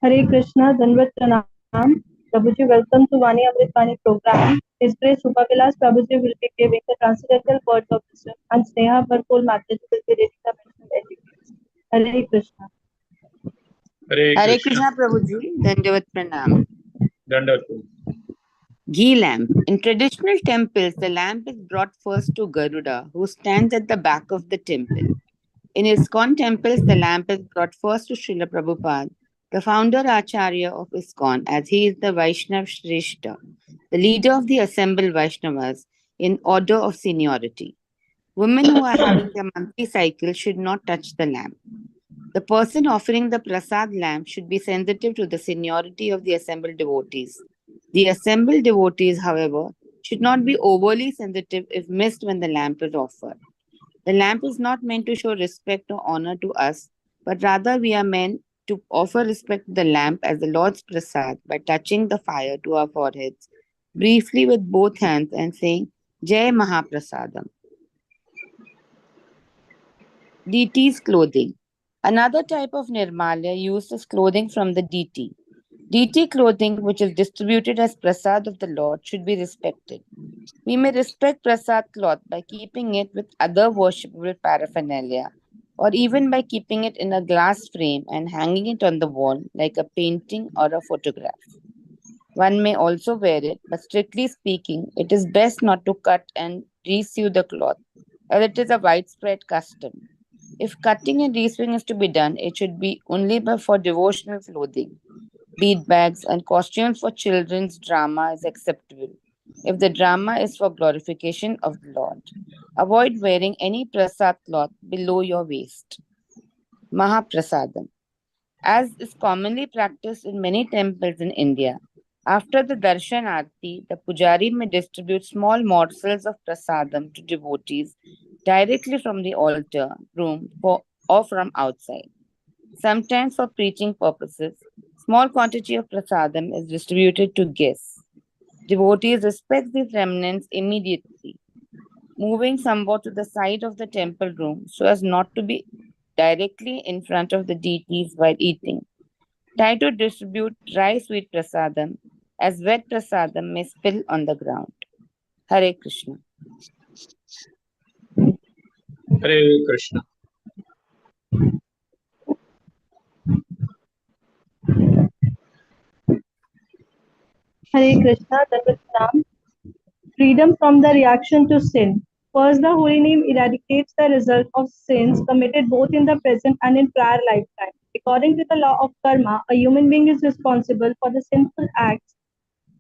Hare Krishna, Dandavat Pranam. Prabhuji, welcome to Vani Amrit Vani program. His Grace Rupavilas Prabhuji will be giving the transcendental words of wisdom and Sneha Bharpur Mataji will be reading the medical etiquettes. Hare Krishna. Hare Krishna Prabhuji, Dandavat Pranam. Dandavat. Ghee lamp. In traditional temples, the lamp is brought first to Garuda, who stands at the back of the temple. In ISKCON temples, the lamp is brought first to Srila Prabhupada, the founder Acharya of ISKCON, as he is the Vaishnav Shrestha, the leader of the assembled Vaishnavas in order of seniority. Women who are having their monthly cycle should not touch the lamp. The person offering the prasad lamp should be sensitive to the seniority of the assembled devotees. The assembled devotees, however, should not be overly sensitive if missed when the lamp is offered. The lamp is not meant to show respect or honor to us, but rather we are meant to offer respect to the lamp as the Lord's prasad by touching the fire to our foreheads briefly with both hands and saying, Jai Mahaprasadam. Deity's clothing. Another type of nirmalya used as clothing from the deity. Deity clothing, which is distributed as prasad of the Lord, should be respected. We may respect prasad cloth by keeping it with other worshipable paraphernalia, or even by keeping it in a glass frame and hanging it on the wall like a painting or a photograph. One may also wear it, but strictly speaking, it is best not to cut and resew the cloth, as it is a widespread custom. If cutting and resewing is to be done, it should be only for devotional clothing. Bead bags and costumes for children's drama is acceptable if the drama is for glorification of the Lord. Avoid wearing any prasad cloth below your waist. Mahaprasadam. As is commonly practiced in many temples in India, after the darshan aarti, the pujari may distribute small morsels of prasadam to devotees directly from the altar room or from outside. Sometimes for preaching purposes, small quantity of prasadam is distributed to guests. Devotees respect these remnants immediately, moving somewhat to the side of the temple room so as not to be directly in front of the deities while eating. Try to distribute dry sweet prasadam, as wet prasadam may spill on the ground. Hare Krishna. Hare Krishna. Hare Krishna, Dandavat Pranam. Freedom from the reaction to sin. First, the holy name eradicates the result of sins committed both in the present and in prior lifetime. According to the law of karma, a human being is responsible for the sinful acts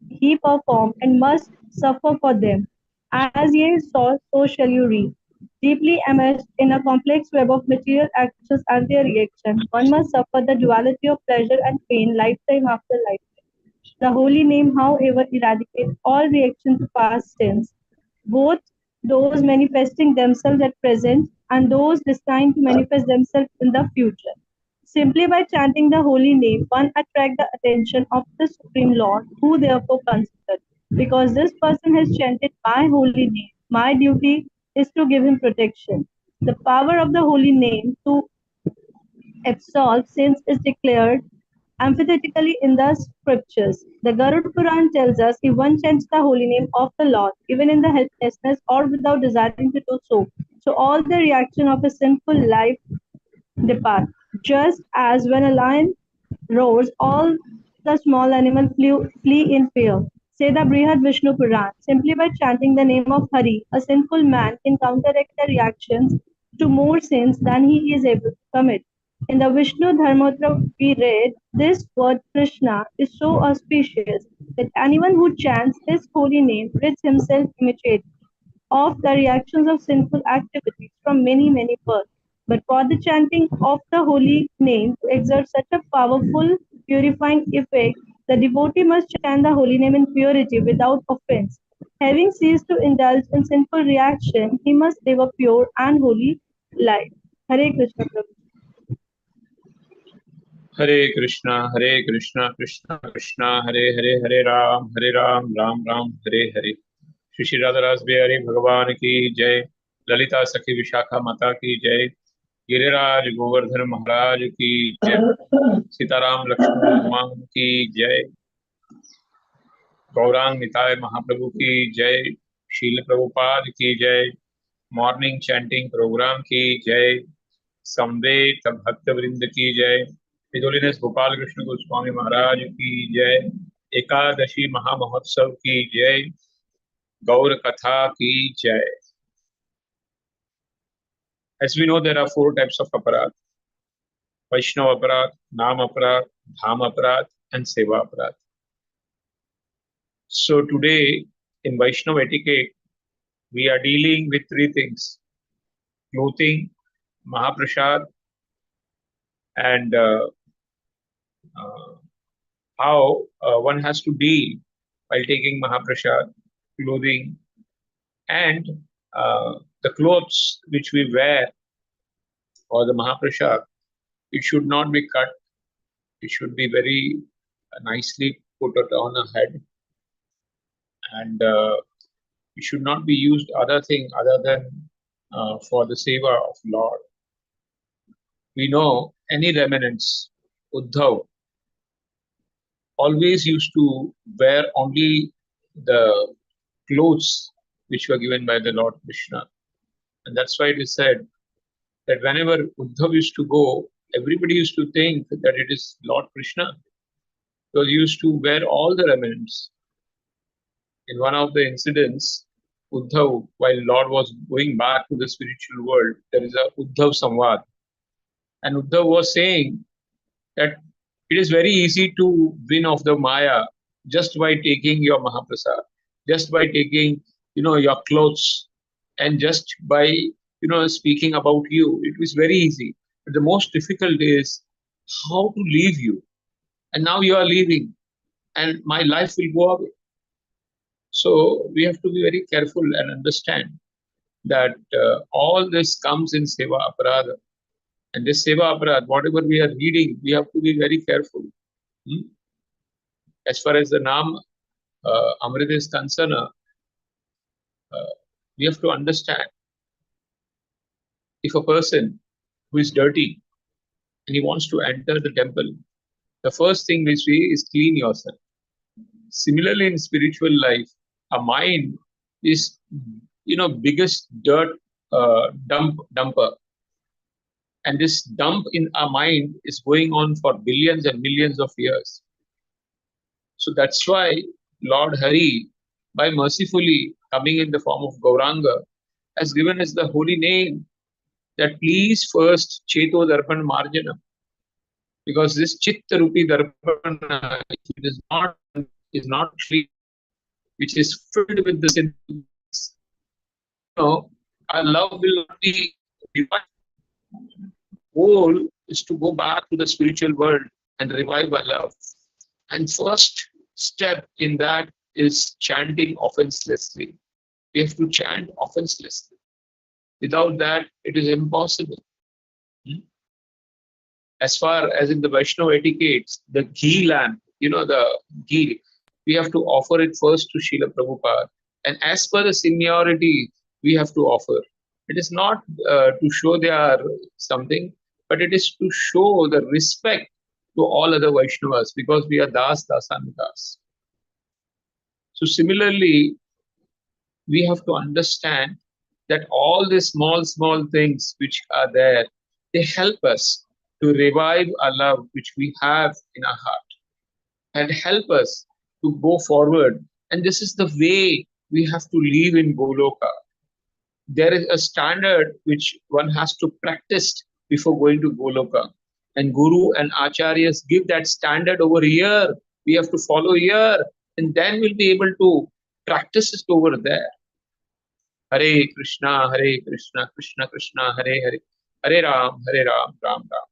he performed and must suffer for them. As ye sow, so shall you reap. Deeply immersed in a complex web of material actions and their reaction, one must suffer the duality of pleasure and pain lifetime after lifetime. The holy name, however, eradicates all reaction to past sins, both those manifesting themselves at present and those destined to manifest themselves in the future. Simply by chanting the holy name, one attracts the attention of the Supreme Lord, who therefore considers, because this person has chanted my holy name, my duty is to give him protection. The power of the holy name to absolve sins is declared emphatically in the scriptures. The Garud Puran tells us if one chants the holy name of the Lord, even in the helplessness or without desiring to do so, so all the reaction of a sinful life depart. Just as when a lion roars, all the small animals flee in fear. Say the Brihad Vishnu Puran. Simply by chanting the name of Hari, a sinful man can counteract the reactions to more sins than he is able to commit. In the Vishnu Dharmottara we read, this word Krishna is so auspicious that anyone who chants his holy name rids himself immediately of the reactions of sinful activities from many, many births. But for the chanting of the holy name to exert such a powerful purifying effect, the devotee must chant the holy name in purity without offense. Having ceased to indulge in sinful reaction, he must live a pure and holy life. Hare Krishna Prabhu. Hare Krishna, Krishna Krishna, Hare Hare, Hare Ram, Ram Ram, Hare Hare. Shri Radha Ras Bihari Bhagavan ki Jai. Lalita Sakhi Vishakha Mata ki Jai. Giriraj Govardhan महाराज की जय। सीताराम लक्ष्मण हनुमान की जय। गौरांग निताय महाप्रभु की जय। शील प्रभुपाद की जय। Morning chanting programme की जय। समवेत भक्त वृंद की जय। हिज होलीनेस गोपाल कृष्ण गोस्वामी महाराज की जय। एकादशी महामहोत्सव की जय। गौर कथा की जय। As we know, there are four types of aparadh: Vaishnav aparadh, Nam aparadh, Dham aparadh, and Seva aparadh. So today, in Vaishnav etiquette, we are dealing with three things: clothing, Mahaprasad, and uh, how one has to deal while taking Mahaprasad, clothing, and the clothes which we wear for the Mahaprasad. It should not be cut. It should be very nicely put it on a head, and it should not be used other thing other than for the seva of Lord. We know any remnants, Uddhav always used to wear only the clothes which were given by the Lord Krishna. And that's why it is said that whenever Uddhav used to go, everybody used to think that it is Lord Krishna, because he used to wear all the remnants. In one of the incidents, Uddhav, while Lord was going back to the spiritual world, there is a Uddhav Samvad. And Uddhav was saying that it is very easy to win off the Maya just by taking your Mahaprasad, just by taking, your clothes, and just by, speaking about you. It was very easy. But the most difficult is how to leave you. And now you are leaving, and my life will go away. So we have to be very careful and understand that all this comes in Seva Aparadha. And this Seva Aparadha, whatever we are reading, we have to be very careful. Hmm? As far as the Nam Amrit is concerned, we have to understand if a person who is dirty and he wants to enter the temple, the first thing we see is clean yourself. Similarly, in spiritual life, a mind is, biggest dirt dumper. And this dump in our mind is going on for billions and millions of years. So that's why Lord Hari, by mercifully coming in the form of Gauranga, has given us the holy name that please first Cheto Darpan Marjana. Because this Chitta Rupi Darpana, if it is not clean, which is filled with the sin, our love will not be revived. Goal is to go back to the spiritual world and revive our love. And first step in that is chanting offenselessly. We have to chant offenselessly. Without that, it is impossible. As far as in the Vaishnava etiquettes, the ghee lamp, the ghee, we have to offer it first to Srila Prabhupada. And as per the seniority, we have to offer. It is not to show they are something, but it is to show the respect to all other Vaishnavas, because we are Das, Das. So similarly, we have to understand that all these small things which are there, they help us to revive a love which we have in our heart and help us to go forward. And this is the way we have to live in Goloka. There is a standard which one has to practice before going to Goloka. And Guru and Acharyas give that standard over here. We have to follow here, and then we'll be able to practice it over there. Hare Krishna, Krishna Krishna, Hare Hare, Hare Ram, Ram Ram.